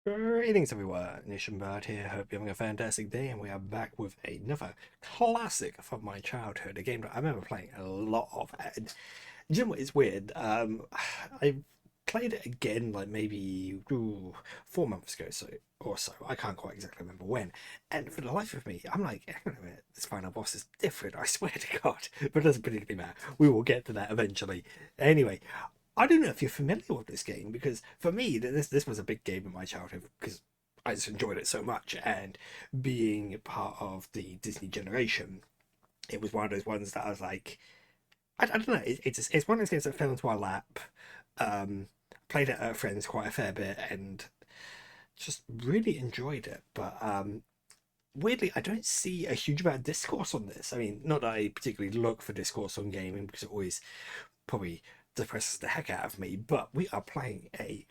Greetings everyone, Nation Bird here, hope you're having a fantastic day, and we are back with another classic from my childhood, a game that I remember playing a lot of. And you know what is weird? I played it again like maybe 4 months ago, so I can't quite exactly remember when. And for the life of me, I'm like, hang on a minute, this final boss is different, I swear to God. But it doesn't particularly matter. We will get to that eventually. Anyway, I don't know if you're familiar with this game, because for me, this was a big game in my childhood because I just enjoyed it so much. And being part of the Disney generation, it was one of those ones that I was like, I don't know, it's one of those games that fell into my lap. Played it at friends quite a fair bit and just really enjoyed it. But weirdly, I don't see a huge amount of discourse on this. I mean, not that I particularly look for discourse on gaming because it always probably depresses the heck out of me, but we are playing a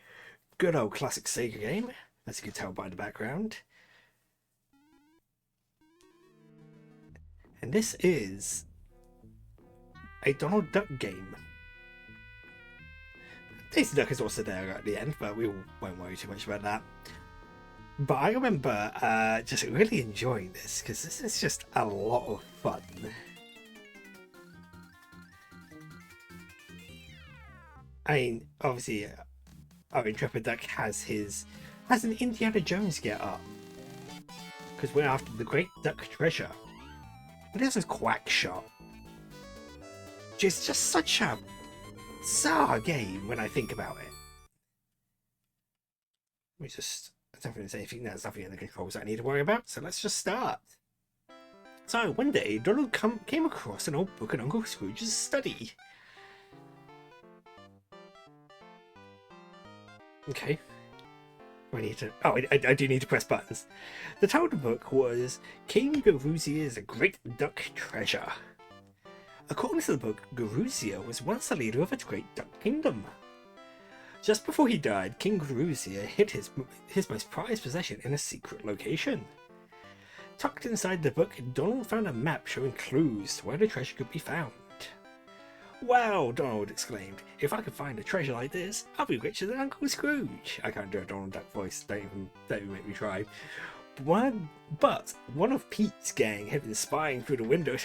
good old classic Sega game, as you can tell by the background. And this is a Donald Duck game. Daisy Duck is also there at the end, but we won't worry too much about that. But I remember just really enjoying this because this is just a lot of fun. I mean, obviously, our intrepid duck has an Indiana Jones get up because we're after the great duck treasure. And this is QuackShot, which is just such a bizarre game when I think about it. Let me just, I don't think there's anything that's nothing in the controls that I need to worry about, so let's just start. So one day, Donald came across an old book in Uncle Scrooge's study. Okay. I need to. Oh, I do need to press buttons. The title of the book was King Garuzia's Great Duck Treasure. According to the book, Garuzia was once the leader of a great duck kingdom. Just before he died, King Garuzia hid his most prized possession in a secret location. Tucked inside the book, Donald found a map showing clues to where the treasure could be found. Wow, Donald exclaimed. If I could find a treasure like this, I'll be richer than Uncle Scrooge. I can't do a Donald Duck voice, don't even make me try. But one of Pete's gang had been spying through the window.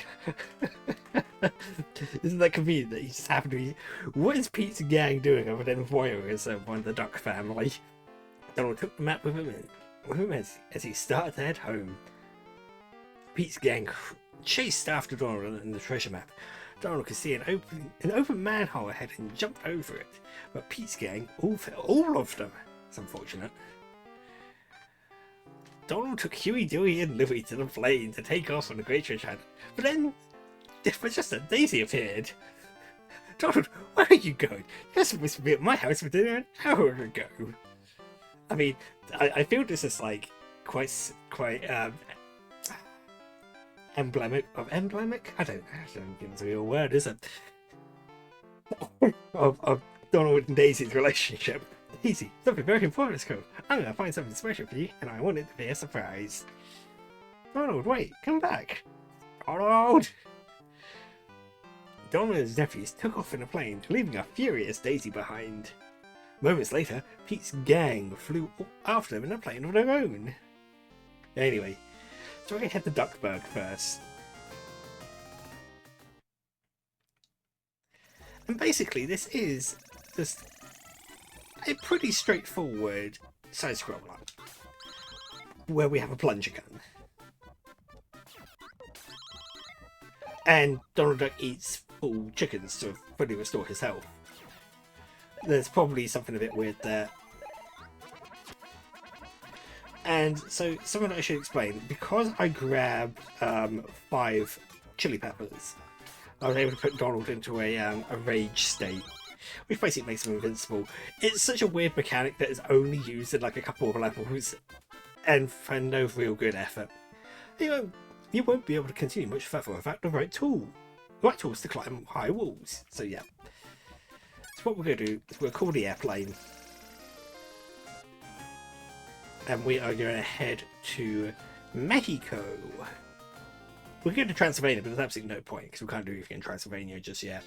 Isn't that convenient that he just happened to be... What is Pete's gang doing other than voyeurism on the Duck family? Donald took the map with him as he started to head home. Pete's gang chased after Donald and the treasure map. Donald could see an open manhole ahead and jumped over it, but Pete's gang all of them. It's unfortunate. Donald took Huey, Dewey, and Louie to the plane to take off on the Great Treasure Hunt, but then, just as Daisy appeared. Donald, where are you going? You're supposed to be at my house for dinner an hour ago. I mean, I feel this is like quite emblemic. I don't think it's a real word, is it? of Donald and Daisy's relationship. Daisy, something very important is coming. I'm gonna find something special for you, and I want it to be a surprise. Donald, wait, come back. Donald! Donald and his nephews took off in a plane, leaving a furious Daisy behind. Moments later, Pete's gang flew after them in a plane of their own. Anyway, so we're going to head to Duckburg first. And basically, this is just a pretty straightforward side-scroller where we have a plunger gun. And Donald Duck eats full chickens to fully restore his health. There's probably something a bit weird there. And so, something that I should explain, because I grabbed 5 chili peppers, I was able to put Donald into a rage state, which basically makes him invincible. It's such a weird mechanic that is only used in like a couple of levels, and for no real good effort. You won't be able to continue much further without the right tools to climb high walls. So yeah. So what we're going to do is we'll call the airplane. And we are going to head to Mexico. We're going to Transylvania, but there's absolutely no point because we can't do anything in Transylvania just yet.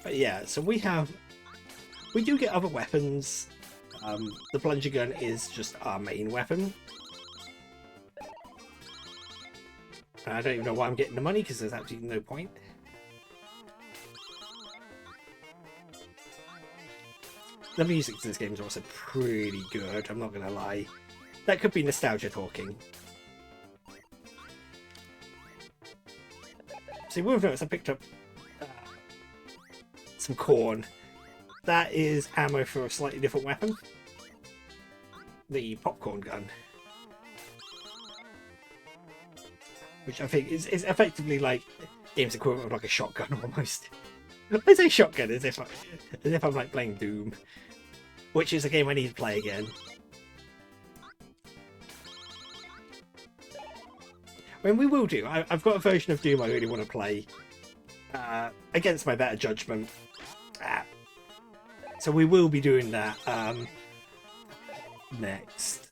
But yeah, so we do get other weapons. The plunger gun is just our main weapon. And I don't even know why I'm getting the money, because there's absolutely no point. The music to this game is also pretty good, I'm not going to lie. That could be nostalgia talking. So you will have noticed I picked up some corn. That is ammo for a slightly different weapon. The popcorn gun. Which I think is effectively like game's equivalent of like a shotgun almost. I say shotgun as if I'm like playing Doom. Which is a game I need to play again. When we will do, I've got a version of Doom I really want to play. Against my better judgment. So we will be doing that next.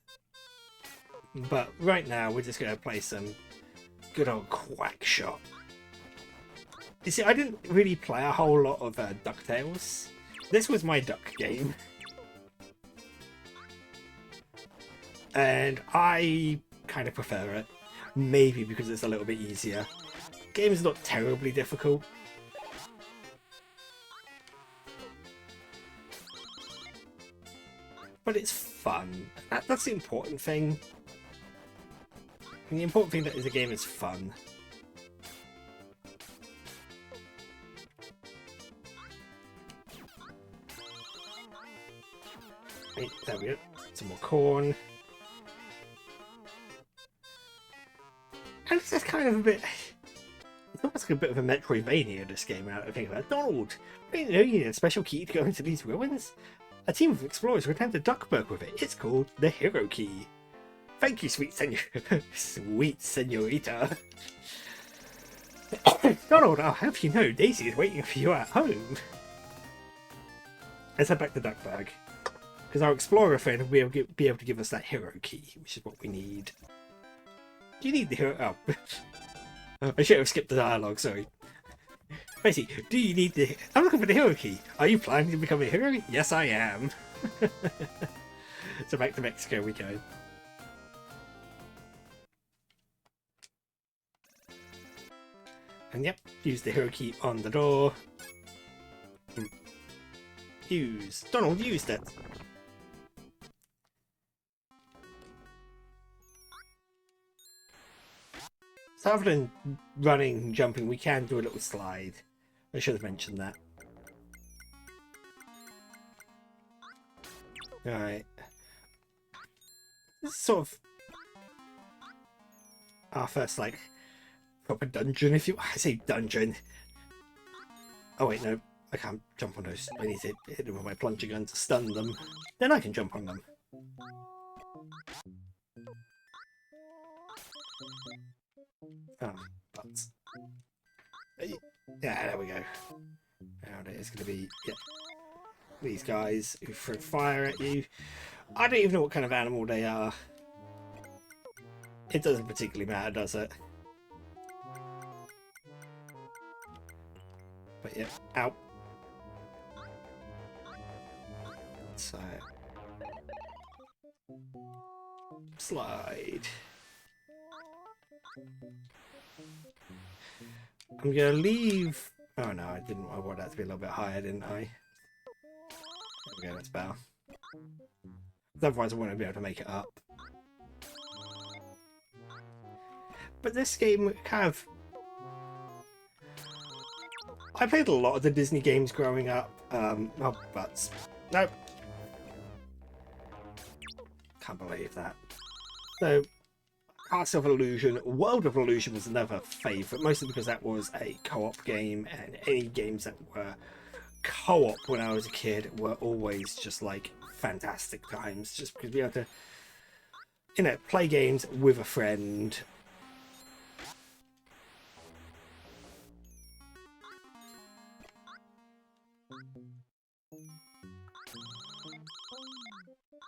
But right now we're just going to play some good old QuackShot. You see, I didn't really play a whole lot of DuckTales. This was my duck game. And I kind of prefer it. Maybe because it's a little bit easier. The game is not terribly difficult. But it's fun. That's the important thing. And the important thing that is the game is fun. Right, there we go. Some more corn. And it's just kind of a bit... It's almost like a bit of a Metroidvania, this game, now that I think about it. Donald, you know you need a special key to go into these ruins? A team of explorers returned to Duckburg with it. It's called the Hero Key. Thank you, sweet senorita. Donald, I'll have you know, Daisy is waiting for you at home. Let's head back to Duckburg. Because our explorer friend will be able to give us that Hero Key, which is what we need. Do you need the hero? Oh. I should have skipped the dialogue, sorry. Basically, do you need the... I'm looking for the Hero Key. Are you planning to become a hero? Yes, I am. So back to Mexico we go. And yep, use the Hero Key on the door. Use. Donald used it. So other than running and jumping, we can do a little slide. I should have mentioned that. Alright. This is sort of our first, like, proper dungeon, if you... I say dungeon. Oh wait, no. I can't jump on those. I need to hit them with my plunger gun to stun them. Then I can jump on them. Oh, butts. Yeah, there we go. Now it's going to be these guys who throw fire at you. I don't even know what kind of animal they are. It doesn't particularly matter, does it? But yeah, out. So slide. I'm gonna leave. Oh no, I didn't. I want that to be a little bit higher, didn't I? There we go, that's better. Otherwise, I wouldn't be able to make it up. But this game kind of... I played a lot of the Disney games growing up. Oh, butts. Nope. Can't believe that. So, Castle of Illusion, World of Illusion was another favourite, mostly because that was a co-op game, and any games that were co-op when I was a kid were always just like fantastic times, just because we had to, you know, play games with a friend.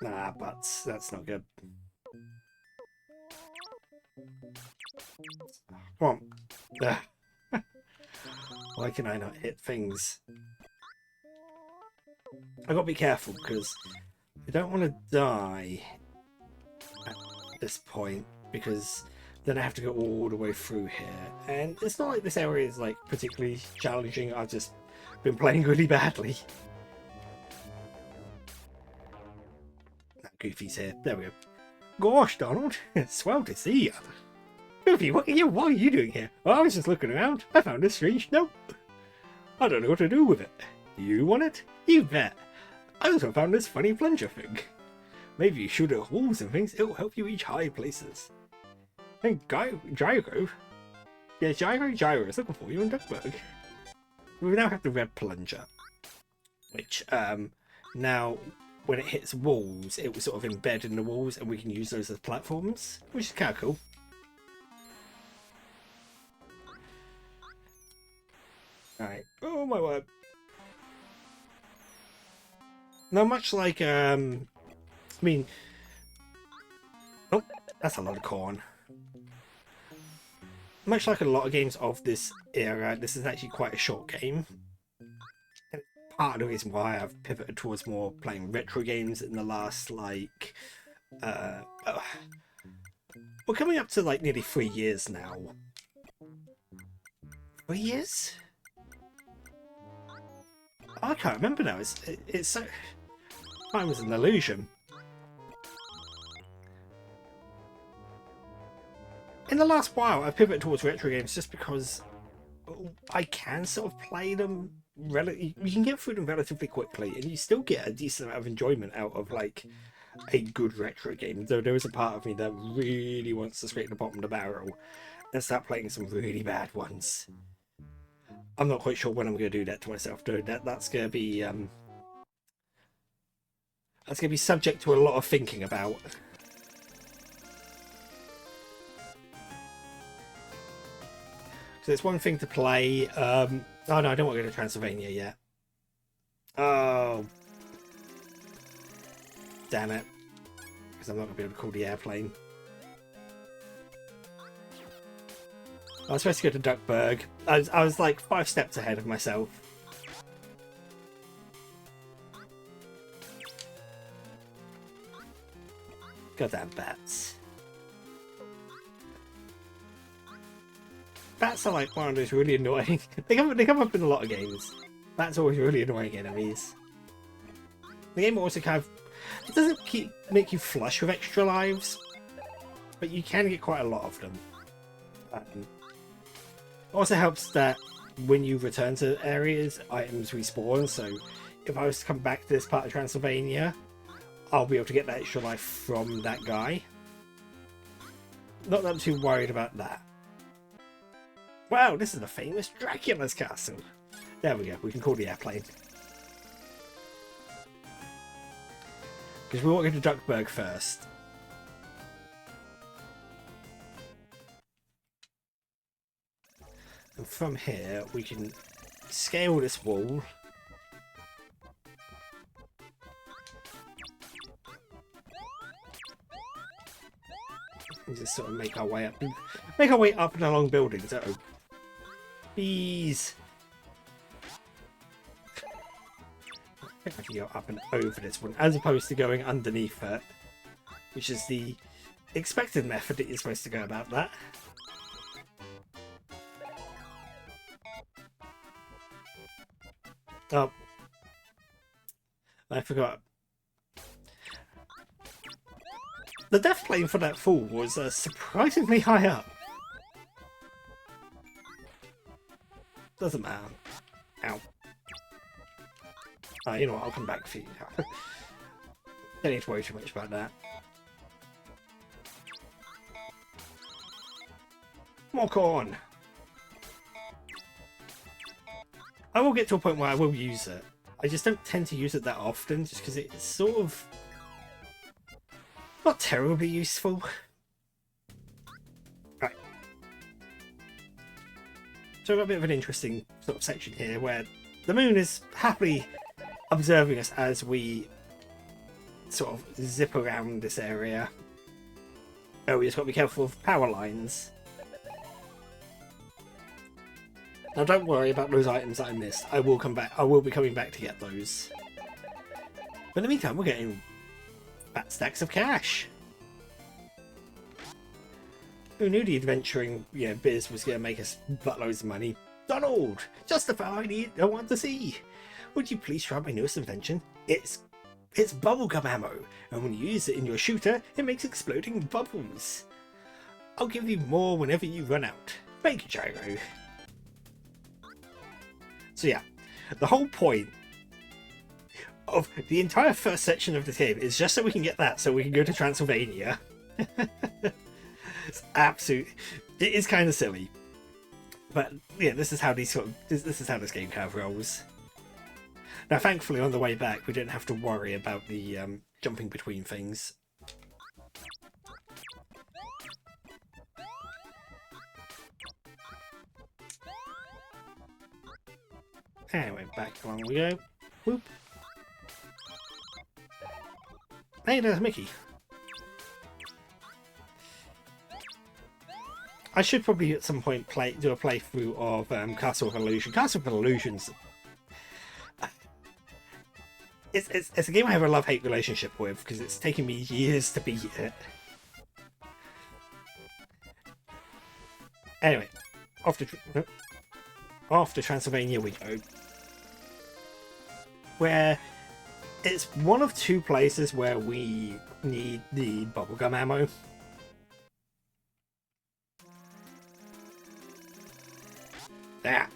Nah, but that's not good. Come on. Why can I not hit things? I gotta be careful because I don't want to die at this point because then I have to go all the way through here. And it's not like this area is like particularly challenging. I've just been playing really badly. Goofy's here. There we go. Gosh, Donald, it's swell to see you. Goofy, what are you doing here? Well, I was just looking around. I found a strange note. I don't know what to do with it. You want it? You bet. I also found this funny plunger thing. Maybe you shoot at holes and things. It'll help you reach high places. And Gyro. Yeah, Gyro is looking for you in Duckburg. We now have the red plunger, which now when it hits walls, it will sort of embed in the walls, and we can use those as platforms, which is kind of cool. Alright. Oh my word. Now, much like, I mean... Oh, that's a lot of corn. Much like a lot of games of this era, this is actually quite a short game. And part of the reason why I've pivoted towards more playing retro games in the last, like... we're coming up to, like, nearly 3 years now. 3 years? I can't remember now. It's so... Time was an illusion. In the last while, I've pivoted towards retro games just because I can sort of play them. You can get through them relatively quickly, and you still get a decent amount of enjoyment out of like a good retro game. Though there is a part of me that really wants to scrape the bottom of the barrel and start playing some really bad ones. I'm not quite sure when I'm going to do that to myself, though. That's going to be subject to a lot of thinking about. So it's one thing to play. Oh no, I don't want to go to Transylvania yet. Oh, damn it! Because I'm not going to be able to call the airplane. I was supposed to go to Duckburg. I was like 5 steps ahead of myself. Goddamn bats. Bats are like one of those really annoying... they come up in a lot of games. Bats are always really annoying enemies. The game also kind of... It doesn't make you flush with extra lives, but you can get quite a lot of them. Also helps that when you return to areas, items respawn, so if I was to come back to this part of Transylvania, I'll be able to get that extra life from that guy. Not that I'm too worried about that. Wow, this is the famous Dracula's castle. There we go, we can call the airplane. Because we want to go to Duckburg first. And from here, we can scale this wall. And just sort of make our way up. Make our way up and along buildings. Uh-oh. Bees! I think I can go up and over this one, as opposed to going underneath it. Which is the expected method that you're supposed to go about that. Oh, I forgot. The death plane for that fall was surprisingly high up. Doesn't matter. Ow. You know what, I'll come back for you. Don't need to worry too much about that. More corn! I will get to a point where I will use it. I just don't tend to use it that often, just because it's sort of not terribly useful. Right. So I've got a bit of an interesting sort of section here where the moon is happily observing us as we sort of zip around this area. Oh, we just got to be careful of power lines. Now don't worry about those items that I missed. I will come back. I will be coming back to get those. But in the meantime, we're getting fat stacks of cash. Who knew the adventuring, biz was going to make us buttloads of money? Donald, just the fellow I want to see. Would you please try my newest invention? It's bubblegum ammo, and when you use it in your shooter, it makes exploding bubbles. I'll give you more whenever you run out. Make a gyro. So yeah, the whole point of the entire first section of the game is just so we can get that, so we can go to Transylvania. It's absolute. It is kind of silly, but yeah, this is how this game kind of rolls. Now, thankfully, on the way back, we didn't have to worry about the jumping between things. Anyway, back along we go. Whoop. Hey, there's Mickey. I should probably at some point do a playthrough of Castle of Illusion. Castle of Illusion's it's a game I have a love-hate relationship with because it's taken me years to beat it. Anyway, off to Transylvania we go, where it's one of two places where we need the bubblegum ammo. There.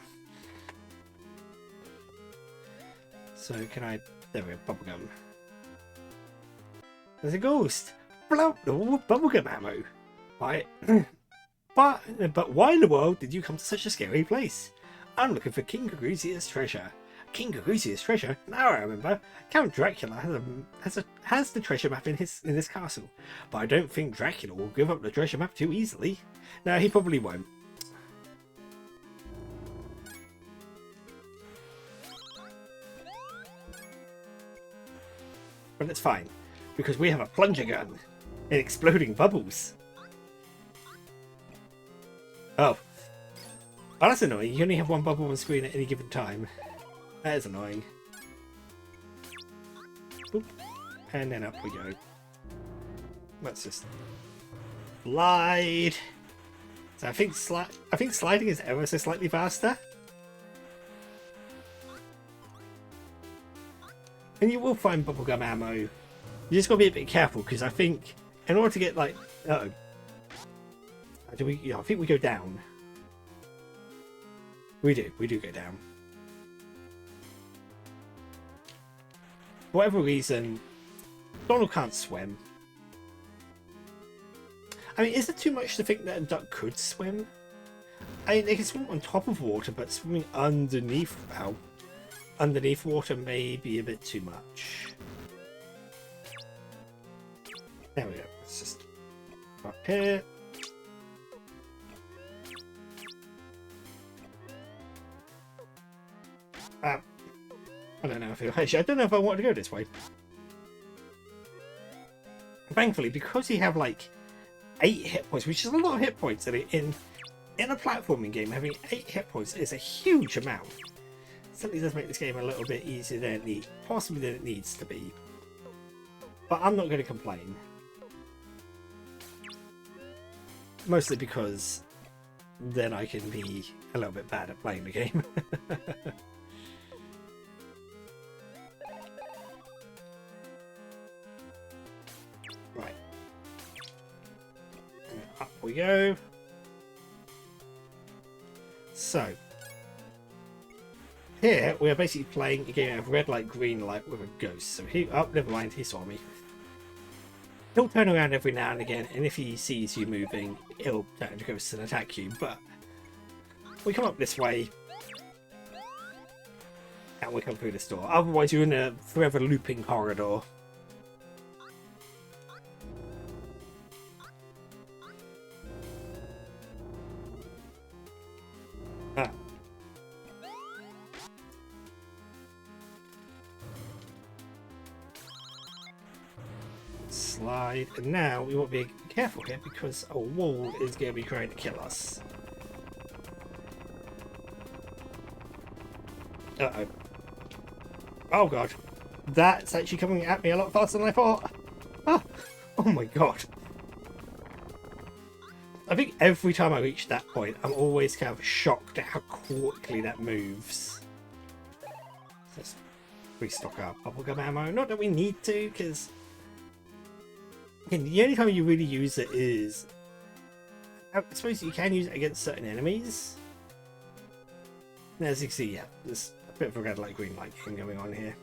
So can I? There we go. Bubblegum. There's a ghost. Bubblegum ammo. Why? but why in the world did you come to such a scary place? I'm looking for King Gagruzia's treasure. King Gagruzia's treasure? Now I remember. Count Dracula has the treasure map in this castle, but I don't think Dracula will give up the treasure map too easily. No, he probably won't. But it's fine, because we have a plunger gun and exploding bubbles. Oh, that's annoying. You only have one bubble on the screen at any given time. That is annoying. Boop. And then up we go. Let's just slide. So I think sliding is ever so slightly faster. And you will find bubblegum ammo. You just gotta be a bit careful because I think in order to get like, I think we go down. We do go down. For whatever reason, Donald can't swim. I mean, is it too much to think that a duck could swim? I mean, they can swim on top of water, but swimming underneath, underneath water may be a bit too much. There we go. Let's just up here. I don't know I don't know if I want to go this way. Thankfully, because you have like 8 hit points, which is a lot of hit points, in a platforming game, having 8 hit points is a huge amount. Certainly does make this game a little bit easier than possibly than it needs to be. But I'm not going to complain. Mostly because then I can be a little bit bad at playing the game. Right. And up we go. So. Here, we are basically playing a game of red light, green light with a ghost. So never mind, he saw me. He'll turn around every now and again, and if he sees you moving, he'll turn to ghost and attack you. But we come up this way, and we come through this door. Otherwise, you're in a forever looping corridor. Slide, and now we want to be careful here because a wall is going to be trying to kill us. Uh-oh. Oh god. That's actually coming at me a lot faster than I thought. Ah! Oh my god. I think every time I reach that point, I'm always kind of shocked at how quickly that moves. Let's restock our bubblegum ammo. Not that we need to, because the only time you really use it is... I suppose you can use it against certain enemies. And as you can see, yeah, there's a bit of a red light, green light thing going on here.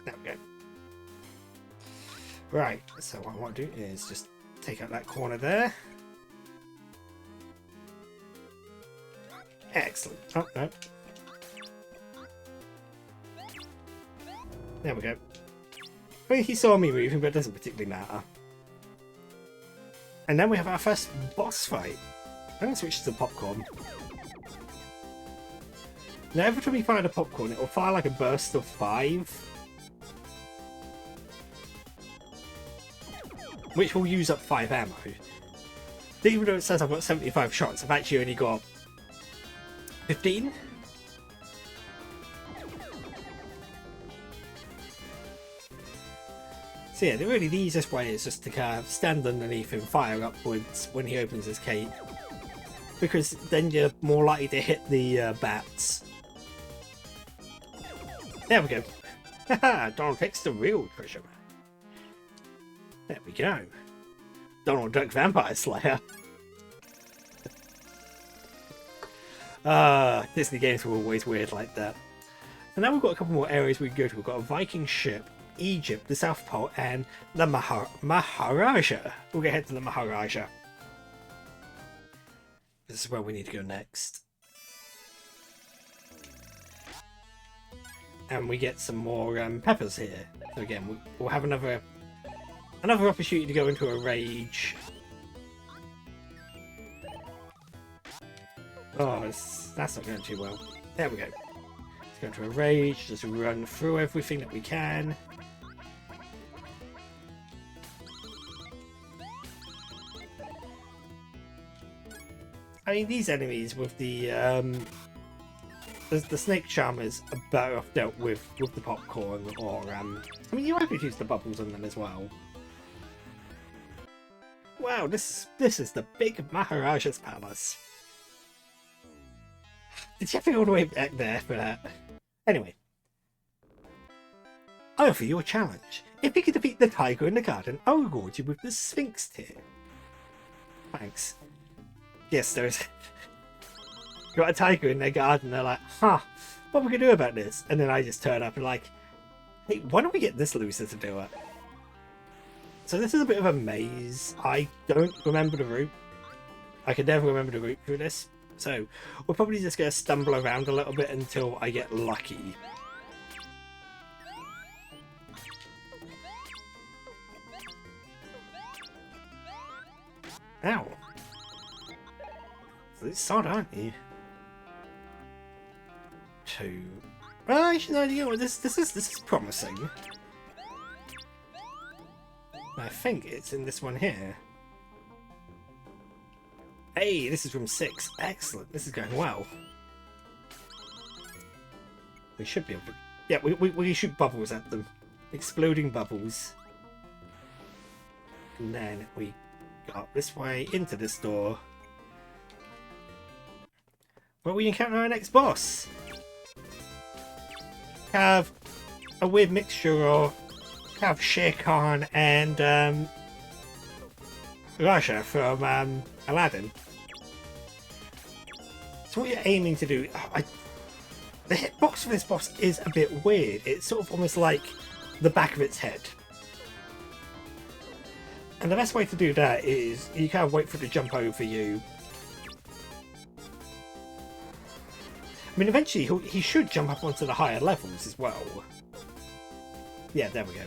There we go. Right, so what I want to do is just take out that corner there. Excellent. Oh, no. There we go. I mean, he saw me moving, but it doesn't particularly matter. And then we have our first boss fight. I'm going to switch to popcorn. Now, every time you fire the popcorn, it will fire like a burst of 5. Which will use up 5 ammo. Even though it says I've got 75 shots, I've actually only got 15. So yeah, really the easiest way is just to kind of stand underneath him, fire upwards when he opens his cape. Because then you're more likely to hit the bats. There we go. Haha, Donald Duck's the real treasure man. There we go. Donald Duck Vampire Slayer. Disney games were always weird like that. And now we've got a couple more areas we can go to. We've got a Viking ship, Egypt, the South Pole, and the Maharaja. We'll get head to the Maharaja. This is where we need to go next. And we get some more peppers here. So again, we'll have another opportunity to go into a rage. Oh, that's not going too well. There we go. Let's go into a rage, just run through everything that we can. I mean, these enemies with the snake charmers are better off dealt with the popcorn, or I mean, you might use the bubbles on them as well. Wow, this is the big Maharaja's palace. Did you have to go all the way back there for that? Anyway, I offer you a challenge. If you can defeat the tiger in the garden, I'll reward you with the Sphinx tier. Thanks. Yes, there's got a tiger in their garden. They're like, huh, what are we gonna do about this? And then I just turn up and like, hey, why don't we get this loser to do it? So this is a bit of a maze. I don't remember the route. I can never remember the route through this. So we're probably just going to stumble around a little bit until I get lucky. Ow. So it's sod, aren't you? 2. Well, you know what, this is promising. I think it's in this one here. Hey, this is room 6. Excellent. This is going well. We should be able to... Yeah, we shoot bubbles at them. Exploding bubbles. And then we go up this way into this door, where we encounter our next boss. Have a weird mixture of Shere Khan and Raja from Aladdin. So what you're aiming to do, the hitbox for this boss is a bit weird. It's sort of almost like the back of its head. And the best way to do that is you kind of wait for it to jump over you. I mean, eventually he should jump up onto the higher levels as well. Yeah, there we go.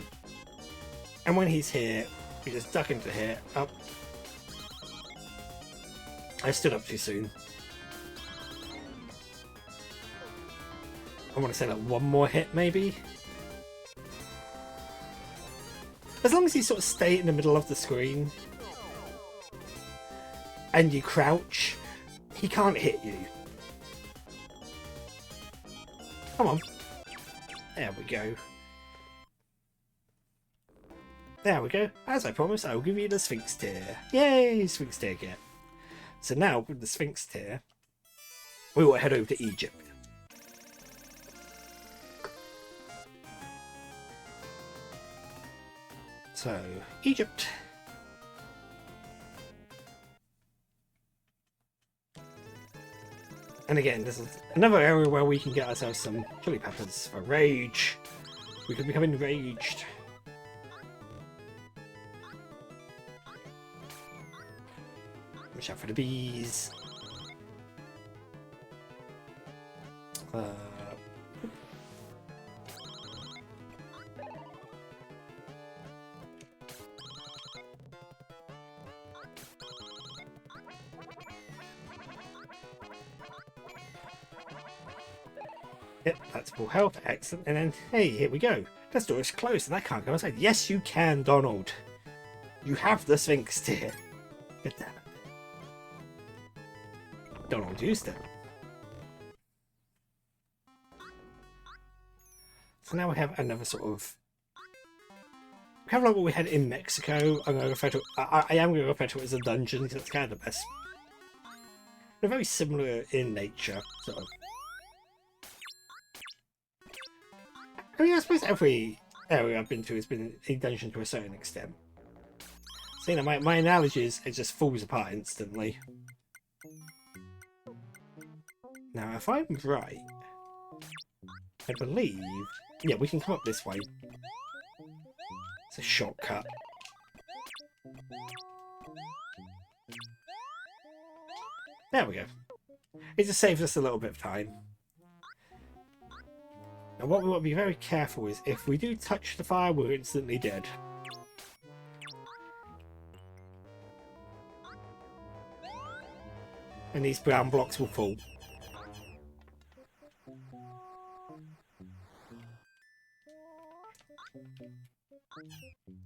And when he's here, we just duck into here. Oh. I stood up too soon. I want to say like one more hit, maybe? As long as you sort of stay in the middle of the screen and you crouch, he can't hit you. Come on. There we go. There we go. As I promised, I will give you the Sphinx tier. Yay! Sphinx tier kit. So now, with the Sphinx tier, we will head over to Egypt. So, Egypt. And again, this is another area where we can get ourselves some chili peppers for rage. We could become enraged. Watch out for the bees. Yep, that's full health. Excellent. And then, hey, here we go. That door is closed and I can't go inside. Yes, you can, Donald. You have the Sphinx tier. Get that. Donald used it. So now we have another sort of... We have like what we had in Mexico. I'm going to refer to I am going to refer to it as a dungeon because it's kind of the best. They're very similar in nature, sort of. I mean, I suppose every area I've been to has been a dungeon to a certain extent. So, you know, my analogy is it just falls apart instantly. Now, if I'm right, I believe... Yeah, we can come up this way. It's a shortcut. There we go. It just saves us a little bit of time. Now, what we want to be very careful is if we do touch the fire, we're instantly dead. And these brown blocks will fall.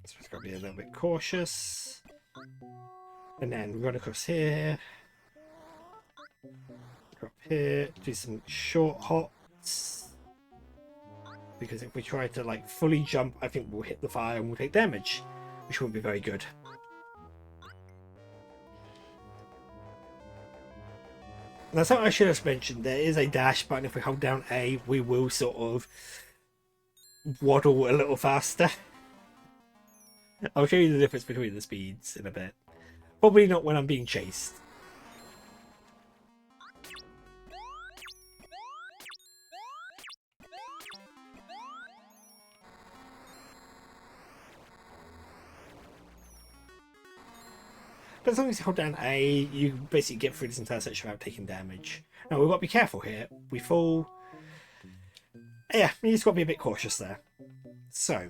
So we've got to be a little bit cautious. And then run across here. Drop here. Do some short hops. Because if we try to like fully jump, I think we'll hit the fire and we'll take damage. Which won't be very good. Now, something I should have mentioned, there is a dash button. If we hold down A, we will sort of waddle a little faster. I'll show you the difference between the speeds in a bit. Probably not when I'm being chased. But as long as you hold down A, you basically get through this entire section without taking damage. Now, we've got to be careful here. We fall... Yeah, you just got to be a bit cautious there. So,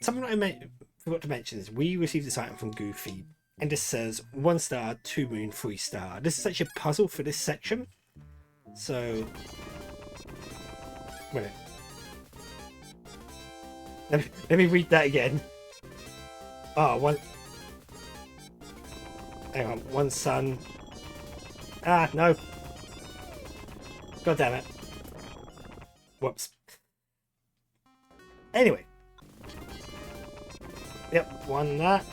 something that I forgot to mention is we received this item from Goofy. And this says 1 star, 2 moon, 3 star. This is actually a puzzle for this section. So... Wait a minute. Let me read that again. Oh, one... Hang on, 1 sun. Ah, no. God damn it. Whoops. Anyway. Yep, 1 that.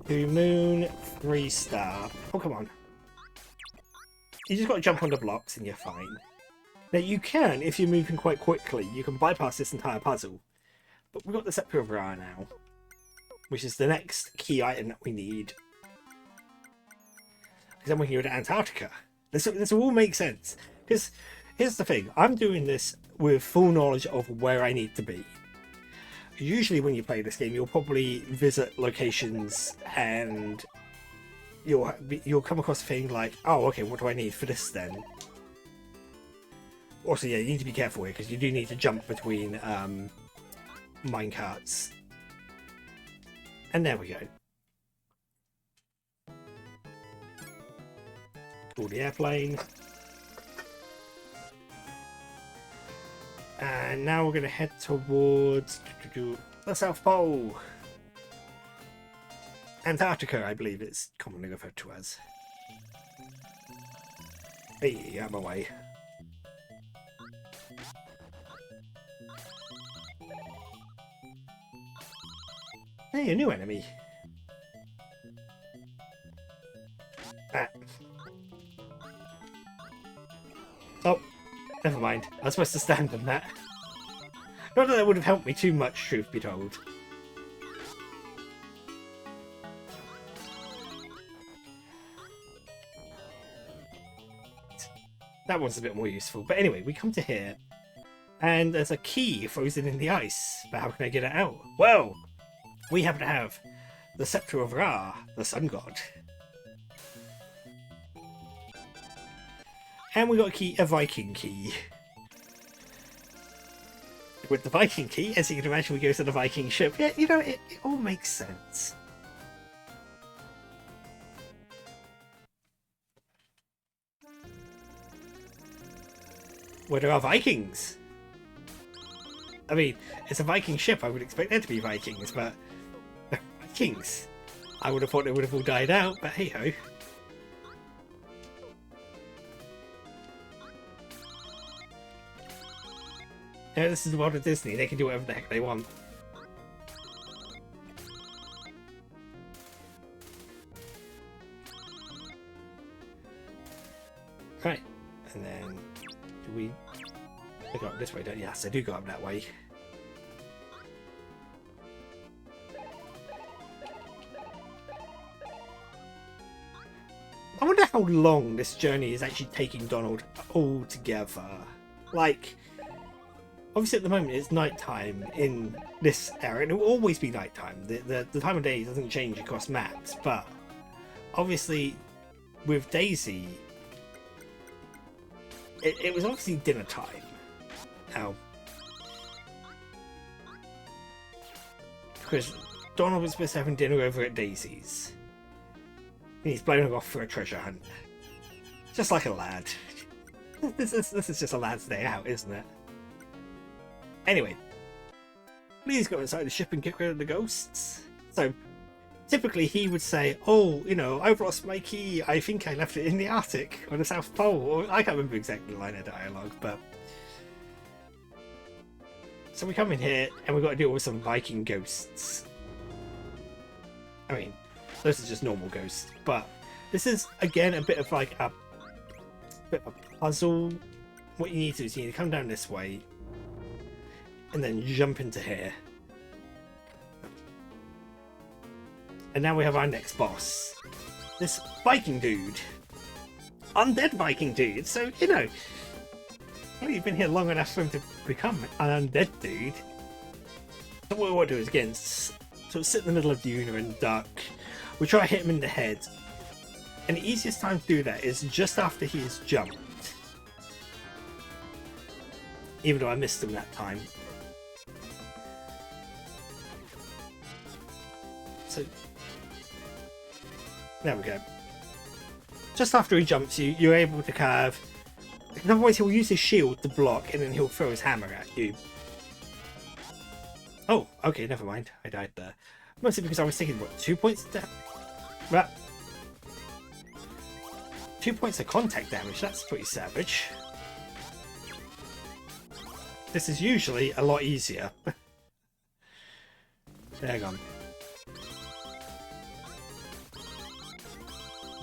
2 moon, 3 star. Oh, come on. You just got to jump on the blocks and you're fine. Now, you can, if you're moving quite quickly, you can bypass this entire puzzle. But we've got the Scepter of Ra now, which is the next key item that we need. Because then we can go to Antarctica. This will all make sense. Because here's the thing. I'm doing this with full knowledge of where I need to be. Usually when you play this game, you'll probably visit locations and you'll come across a thing like, oh, okay, what do I need for this then? Also, yeah, you need to be careful here because you do need to jump between minecarts. And there we go. Call the airplane. And now we're going to head towards the South Pole. Antarctica, I believe it's commonly referred to as. Hey, I'm away. Hey, a new enemy. Ah. Oh, never mind. I was supposed to stand on that. Not that would have helped me too much, truth be told. That one's a bit more useful. But anyway, we come to here, and there's a key frozen in the ice. But how can I get it out? Well, we happen to have the Scepter of Ra, the Sun God. And we got a key, a Viking key. With the Viking key, as you can imagine, we go to the Viking ship. Yeah, you know, it all makes sense. Where there are Vikings. I mean, it's a Viking ship. I would expect there to be Vikings, but Vikings. I would have thought they would have all died out, but hey ho. Yeah, this is the world of Disney. They can do whatever the heck they want. Right, and then do we? I go up this way, don't you? Yes, I do go up that way. I wonder how long this journey is actually taking Donald altogether. Like, obviously at the moment it's nighttime in this area, and it will always be nighttime. The time of day doesn't change across maps, but obviously with Daisy, it was obviously dinner time. Now, because Donald was supposed to have dinner over at Daisy's. And he's blown off for a treasure hunt. Just like a lad. This is just a lad's day out, isn't it? Anyway, please go inside the ship and get rid of the ghosts. So, typically he would say, oh, you know, I've lost my key. I think I left it in the Arctic or the South Pole. Or I can't remember exactly the line of dialogue, but... So we come in here and we've got to deal with some Viking ghosts. I mean, those are just normal ghosts, but this is, again, a bit of like a bit of a puzzle. What you need to do is you need to come down this way and then jump into here. And now we have our next boss. This Viking dude. Undead Viking dude. So, you know, well, you've been here long enough for him to become an undead dude. So what we want to do is, again, sort of sit in the middle of Yuna and Duck. We try to hit him in the head. And the easiest time to do that is just after he has jumped. Even though I missed him that time. So, there we go. Just after he jumps, you're able to curve. Otherwise, he'll use his shield to block, and then he'll throw his hammer at you. Oh, okay, never mind. I died there. Mostly because I was thinking, what, 2 points of damage? Well, 2 points of contact damage. That's pretty savage. This is usually a lot easier. Hang on.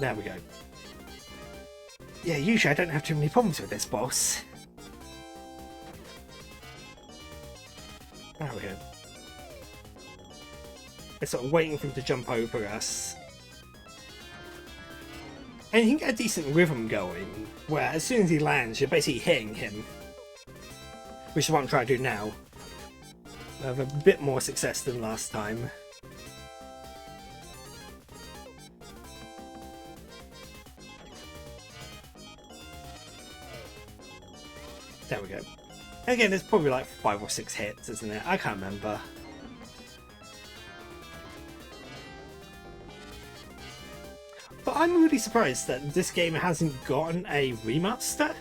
There we go. Yeah, usually I don't have too many problems with this boss. There we go. We're sort of waiting for him to jump over us. And you can get a decent rhythm going, where as soon as he lands, you're basically hitting him. Which is what I'm trying to do now. I have a bit more success than last time. There we go. And again, there's probably like 5 or 6 hits, isn't it? I can't remember. But I'm really surprised that this game hasn't gotten a remaster.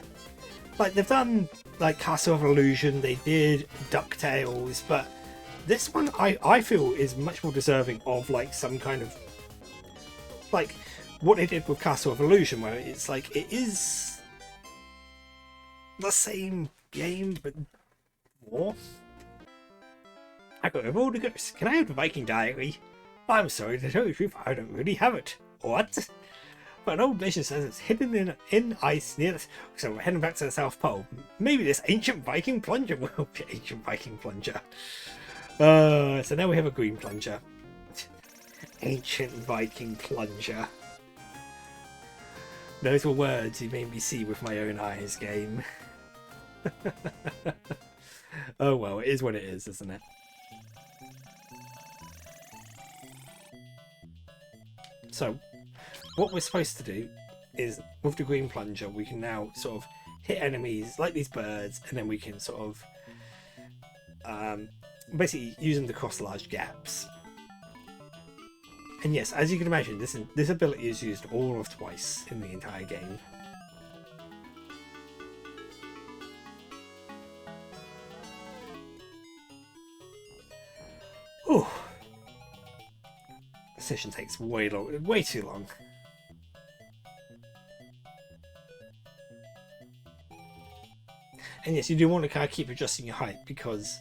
Like, they've done like Castle of Illusion, they did DuckTales, but this one I feel is much more deserving of like some kind of like what they did with Castle of Illusion, where it's like it is the same game but more. I got all the goods. Can I have the Viking diary? I'm sorry to tell you the truth, I don't really have it. What? But an old legend says it's hidden in ice near this. So we're heading back to the South Pole. Maybe this ancient Viking plunger will be ancient Viking plunger. So now we have a green plunger. Ancient Viking plunger. Those were words you made me see with my own eyes, game. Oh well, it is what it is, isn't it? So, what we're supposed to do is, with the green plunger, we can now sort of hit enemies like these birds, and then we can sort of basically use them to cross large gaps. And yes, as you can imagine, this ability is used all of twice in the entire game. Ooh. The session takes way too long. And yes, you do want to kind of keep adjusting your height, because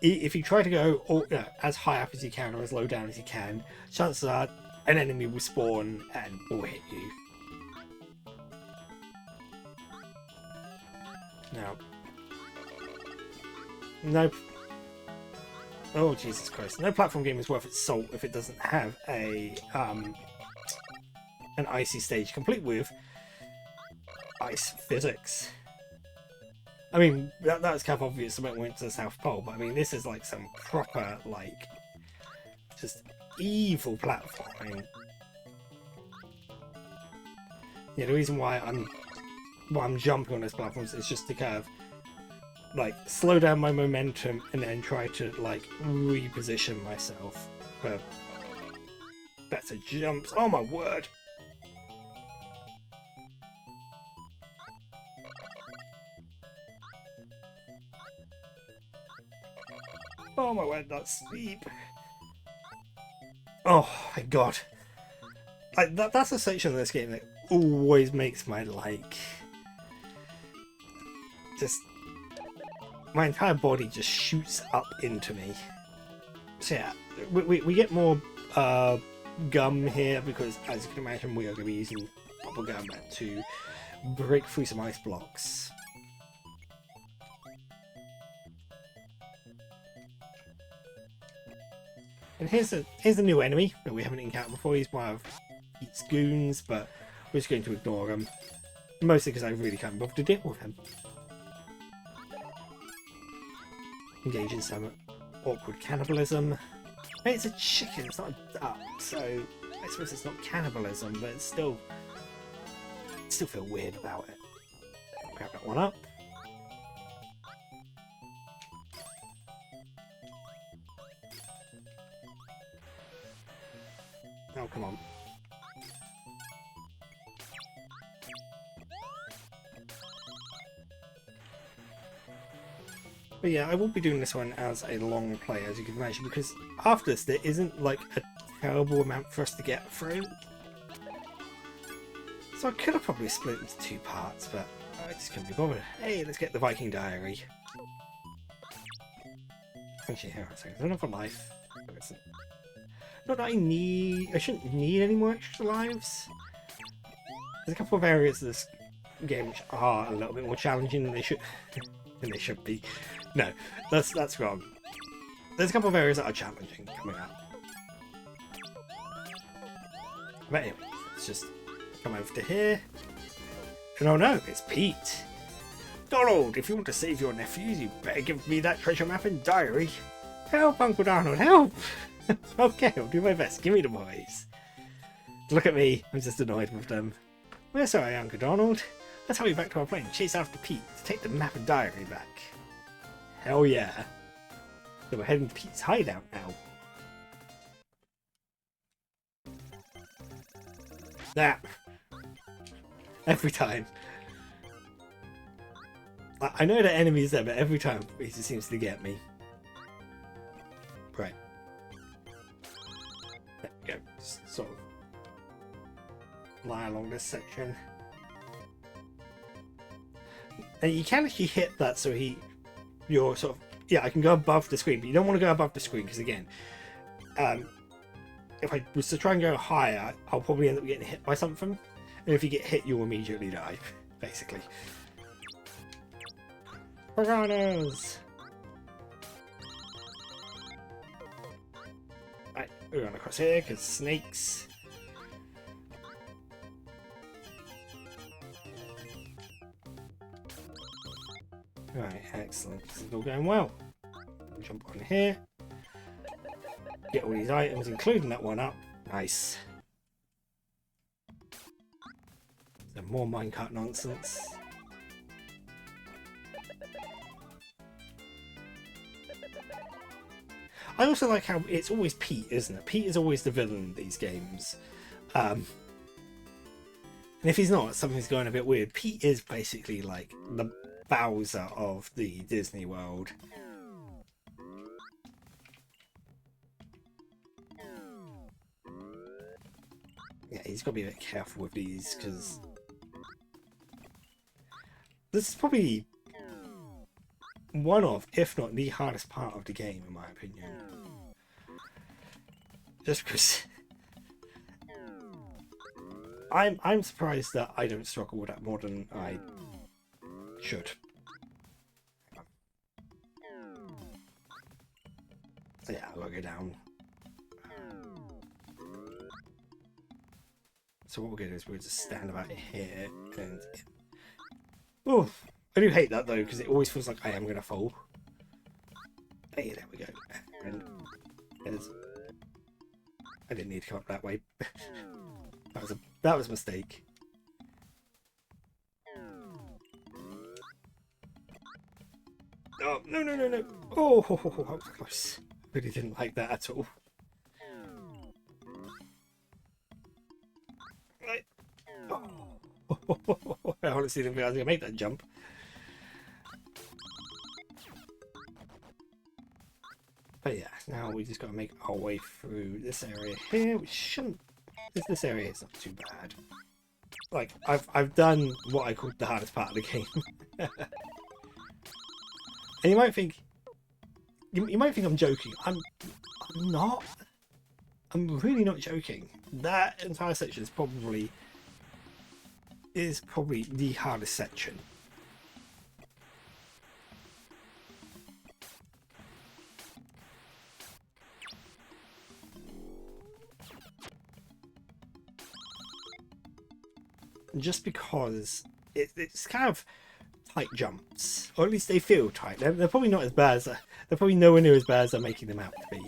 if you try to go as high up as you can or as low down as you can, chances are an enemy will spawn and will hit you. Now, no. Oh Jesus Christ! No platform game is worth its salt if it doesn't have a an icy stage complete with ice physics. I mean, that was kind of obvious when we went to the South Pole, but I mean, this is like some proper, like, just evil platforming. Yeah, the reason why I'm jumping on those platforms is just to kind of, like, slow down my momentum and then try to, like, reposition myself for better jumps. Oh my word! Oh my word, that's steep. Oh my god. Like that's a section of this game that always makes my just my entire body just shoots up into me. So yeah, we get more gum here because, as you can imagine, we are going to be using bubble gum to break through some ice blocks. And here's a new enemy that we haven't encountered before. He's one of Pete's goons, but we're just going to ignore him. Mostly because I really can't bother to deal with him. Engage in some awkward cannibalism. Hey, it's a chicken, it's not a duck, so I suppose it's not cannibalism, but it's still feel weird about it. Grab that one up. Oh, come on. But yeah, I will be doing this one as a long play, as you can imagine, because after this there isn't like a terrible amount for us to get through. So I could have probably split it into 2 parts, but I just couldn't be bothered. Hey, let's get the Viking diary. Actually, here, so there's another life. Not that I shouldn't need any more extra lives. There's a couple of areas of this game which are a little bit more challenging than they should be. No, that's wrong. There's a couple of areas that are challenging coming up. But anyway, let's just come over to here. And oh no, it's Pete. Donald, if you want to save your nephews, you better give me that treasure map and diary. Help, Uncle Donald, help! Okay, I'll do my best. Give me the boys. Look at me. I'm just annoyed with them. We're sorry, Uncle Donald. Let's hurry back to our plane and chase after Pete to take the map and diary back. Hell yeah. So we're heading to Pete's hideout now. That. Every time. I know the enemy's there, but every time he just seems to get me. Right. There we go. Just sort of lie along this section. And you can actually hit that so you're sort of yeah, I can go above the screen, but you don't want to go above the screen because again, if I was to try and go higher, I'll probably end up getting hit by something. And if you get hit, you'll immediately die, basically. Piranhas! Right, we're going across here because snakes. Right, excellent. This is all going well. We'll jump on here. Get all these items, including that one up. Nice. Some more minecart nonsense. I also like how it's always Pete, isn't it? Pete is always the villain in these games. And if he's not, something's going a bit weird. Pete is basically like the Bowser of the Disney World. Yeah, he's got to be a bit careful with these because this is probably one of, if not the hardest part of the game, in my opinion. Just because I'm surprised that I don't struggle with that more than I should. So yeah, I'll go down. So what we're going to do is we'll just stand about here and... Oh, I do hate that though, because it always feels like I am going to fall. Hey, there we go. And I didn't need to come up that way. That was a mistake. Oh, no, no, no, no. Oh, that was close. Really didn't like that at all. Right. Oh. I honestly didn't think I was going to make that jump. But yeah, now we just got to make our way through this area here, which shouldn't... This area is not too bad. Like, I've done what I call the hardest part of the game. And you might think I'm joking. I'm not. I'm really not joking. That entire section is probably the hardest section. Just because it's kind of tight jumps, or at least they feel tight. They're probably not as bad as they're probably nowhere near as bad as they're making them out to be.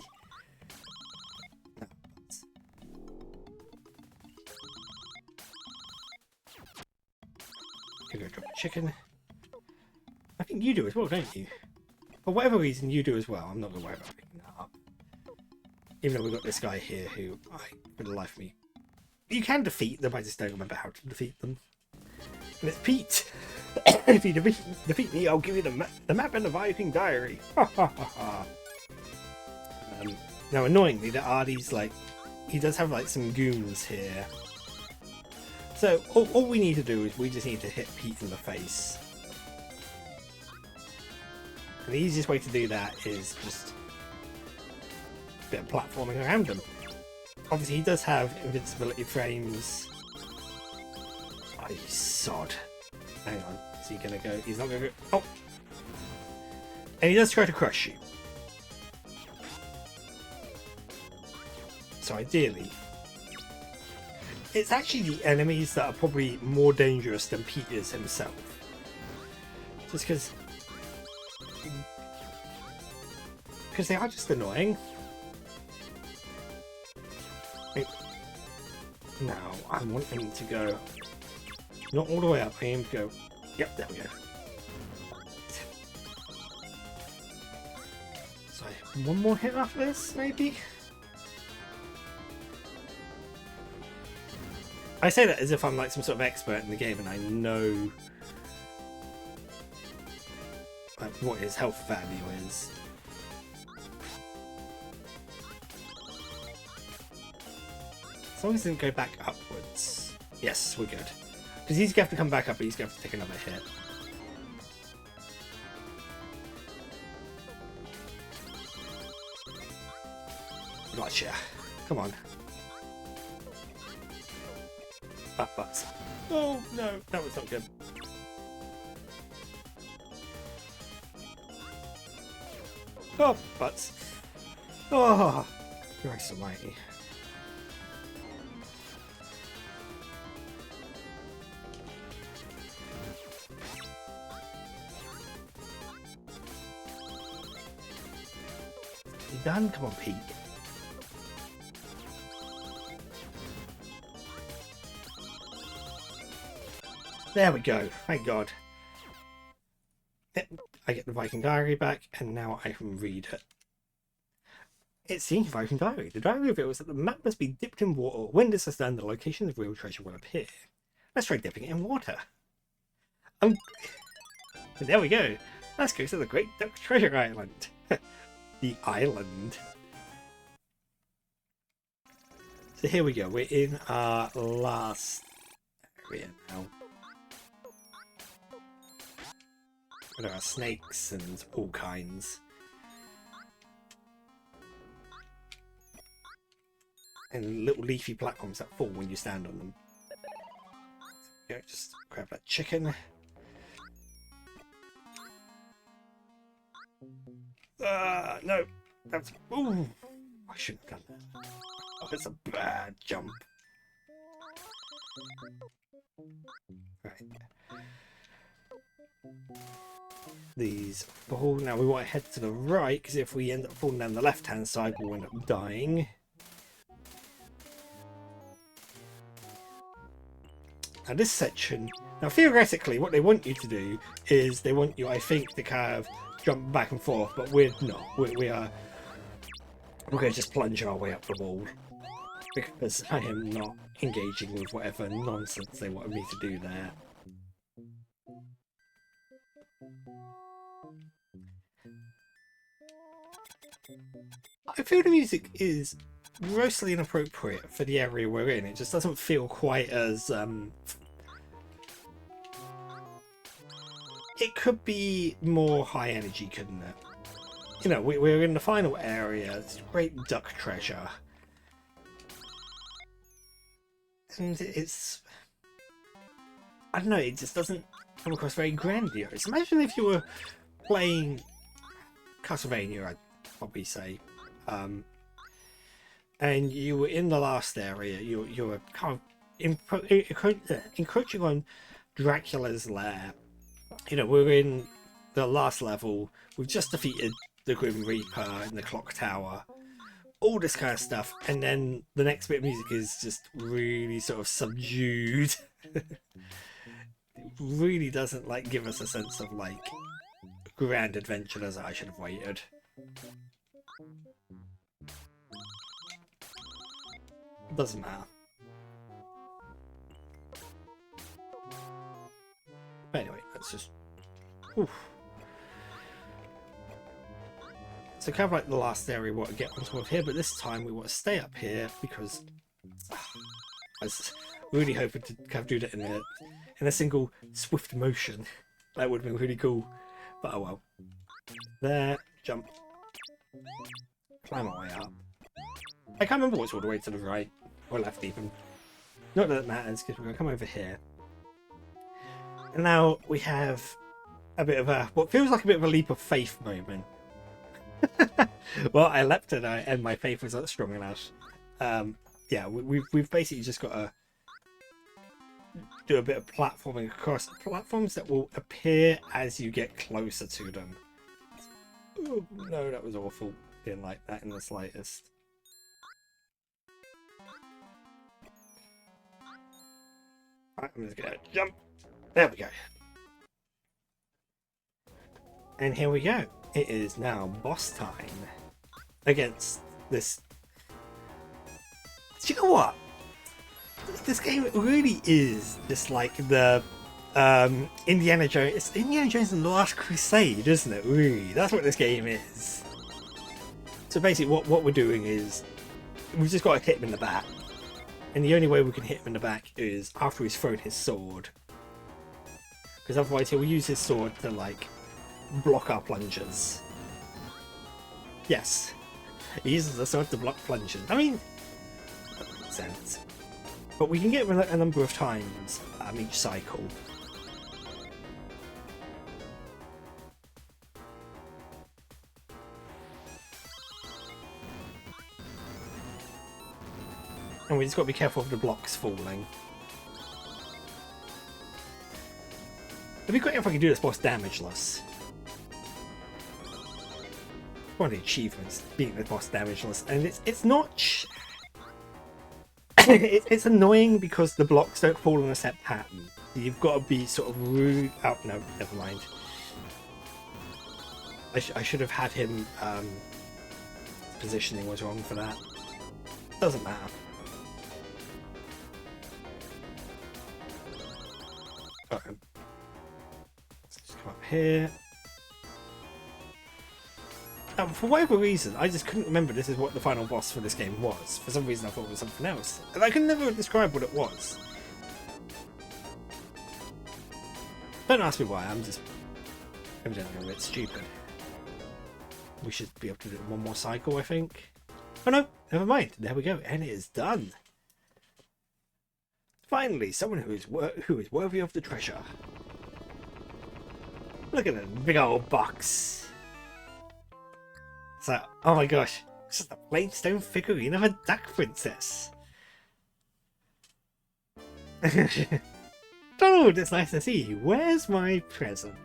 You go drop chicken. I think you do as well, don't you? For whatever reason, you do as well. I'm not gonna worry about picking that up. Even though we've got this guy here who, for the life of me, you can defeat them. I just don't remember how to defeat them. And it's Pete. If you defeat me, I'll give you the map and the Viking diary. Now, annoyingly, there are these, like, he does have like some goons here. So all we need to do is we just need to hit Pete in the face. And the easiest way to do that is just a bit of platforming around him. Obviously, he does have invincibility frames. Oh, you sod. Hang on. Is he gonna go? He's not gonna go. Oh! And he does try to crush you. So ideally, it's actually the enemies that are probably more dangerous than Pete is himself. Just because they are just annoying. Now, I want him to go not all the way up, I aim to go, yep, there we go. So, one more hit after this, maybe? I say that as if I'm like some sort of expert in the game and I know what his health value is. As long as it didn't go back upwards. Yes, we're good. Because he's going to have to come back up, but he's going to have to take another hit. Gotcha. Come on. Butts. Oh no, that was not good. Oh, butts. Oh, Christ almighty. You done? Come on, Pete. There we go. Thank God. I get the Viking Diary back, and now I can read it. It's the Viking Diary. The diary reveals that the map must be dipped in water. When this is done, the location of the real treasure will appear. Let's try dipping it in water. There we go. Let's go to the Great Duck Treasure Island. The island. So here we go. We're in our last area now. There are snakes and all kinds. And little leafy platforms that fall when you stand on them. Yeah, just grab that chicken. No, that's... Ooh, I shouldn't have done that. Oh, that's a bad jump. Right. These fall. Now we want to head to the right, because if we end up falling down the left-hand side, we'll end up dying. Now this section, now theoretically what they want you to do is they want you, I think, to kind of jump back and forth, but we're not. We're going to just plunge our way up the wall, because I am not engaging with whatever nonsense they wanted me to do there. I feel the music is grossly inappropriate for the area we're in. It just doesn't feel quite as it could be more high energy, couldn't it? You know, we're in the final area. It's Great Duck Treasure, and it's, I don't know, it just doesn't come across very grandiose. Imagine if you were playing Castlevania, I'd probably say, and you were in the last area. You were kind of encroaching on Dracula's lair. You know, we're in the last level. We've just defeated the Grim Reaper in the clock tower. All this kind of stuff, and then the next bit of music is just really sort of subdued. It really doesn't like give us a sense of like grand adventure as I should have waited. Doesn't matter. But anyway, let's just... Oof. So kind of like the last area we want to get onto up here, but this time we want to stay up here because I was really hoping to kind of do that in a single swift motion. That would have been really cool. But oh well. There, jump. Climb our way up. I can't remember what's all the way to the right or left even. Not that it matters, because we're going to come over here. And now we have a bit of a, what feels like a bit of a leap of faith moment. Well, I leapt and my faith was not strong enough. Yeah, we've basically just got to do a bit of platforming across platforms that will appear as you get closer to them. Oh, no, that was awful. Didn't like that in the slightest. Right, I'm just gonna jump. There we go. And here we go. It is now boss time against this. Do you know what? This game really is just like the Indiana Jones. It's Indiana Jones and the Last Crusade, isn't it? Really, that's what this game is. So basically, what we're doing is we've just got to hit him in the back, and the only way we can hit him in the back is after he's thrown his sword, because otherwise he will use his sword to like block our plungers. Yes, He uses the sword to block plungers. I mean, that makes sense. But we can get rid of a number of times each cycle. And we just got to be careful of the blocks falling. It'd be great if I could do this boss damageless. One of the achievements, being the boss damageless, and it's not. It's annoying because the blocks don't fall in a set pattern. You've got to be sort of rude. Oh no, never mind. I should have had him. Positioning was wrong for that. Doesn't matter. Okay. Let's just come up here. For whatever reason, I just couldn't remember this is what the final boss for this game was. For some reason I thought it was something else. And I could never describe what it was. Don't ask me why, I'm just evidently a bit stupid. We should be able to do one more cycle, I think. Oh no, never mind. There we go, and it is done. Finally, someone who is worthy of the treasure. Look at that big old box. So, oh my gosh, it's just a plain stone figurine of a duck princess. Donald, it's nice to see you. Where's my present?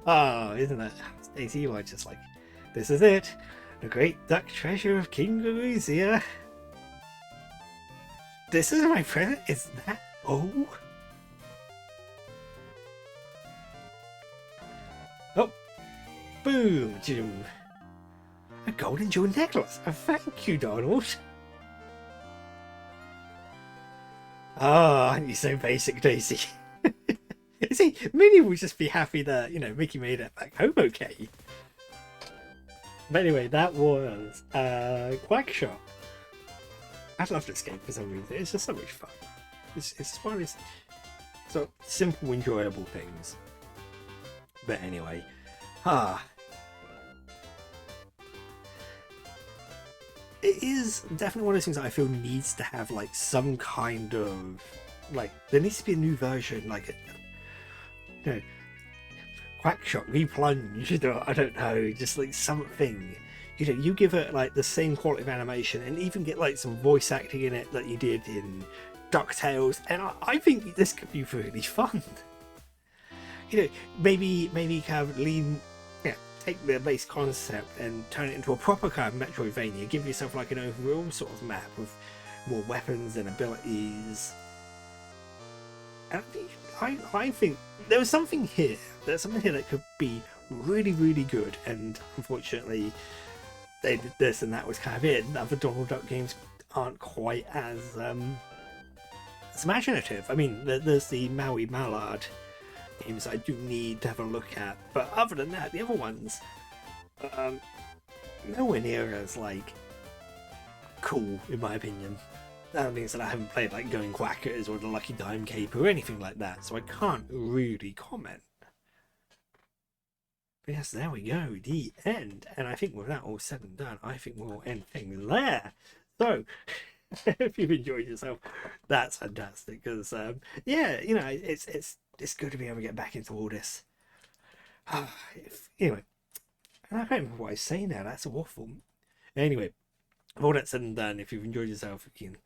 Oh, isn't it? Stacey, you are just like, this is it. The great duck treasure of King Louisa. This is my present? Is that all? Oh, boom, boom. A golden jewel necklace. Thank you, Donald. Ah, aren't you so basic, Daisy? You see, Minnie will just be happy that, you know, Mickey made it back home okay. But anyway, that was QuackShot. I love this game for some reason. It's just so much fun. It's one of these sort of simple, enjoyable things. But anyway, it is definitely one of those things that I feel needs to have like some kind of like, there needs to be a new version, like, you know, QuackShot, replunge, or I don't know, just like something. You know, you give it like the same quality of animation and even get like some voice acting in it that you did in DuckTales, and I think this could be really fun. You know, maybe kind of take the base concept and turn it into a proper kind of Metroidvania. Give yourself like an overall sort of map with more weapons and abilities. And I think there was something here. There's something here that could be really, really good. And unfortunately, they did this and that was kind of it. Other Donald Duck games aren't quite as imaginative. I mean, there's the Maui Mallard games I do need to have a look at, but other than that, the other ones nowhere near as like cool in my opinion. That means that I haven't played like Going Quackers or the Lucky Dime Cape or anything like that, so I can't really comment. But yes, there we go, the end. And I think with that all said and done, I think we'll end things there. So if you've enjoyed yourself, that's fantastic, because yeah, you know, it's good to be able to get back into all this. Anyway, I don't remember what I was saying now. That's awful. Anyway, all that said and done, if you've enjoyed yourself, you can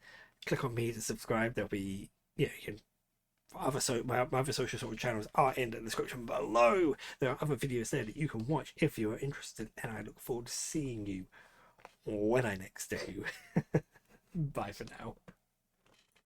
click on me to subscribe. There'll be, you can my other social sort of channels are in the description below. There are other videos there that you can watch if you are interested, and I look forward to seeing you when I next do. Bye for now.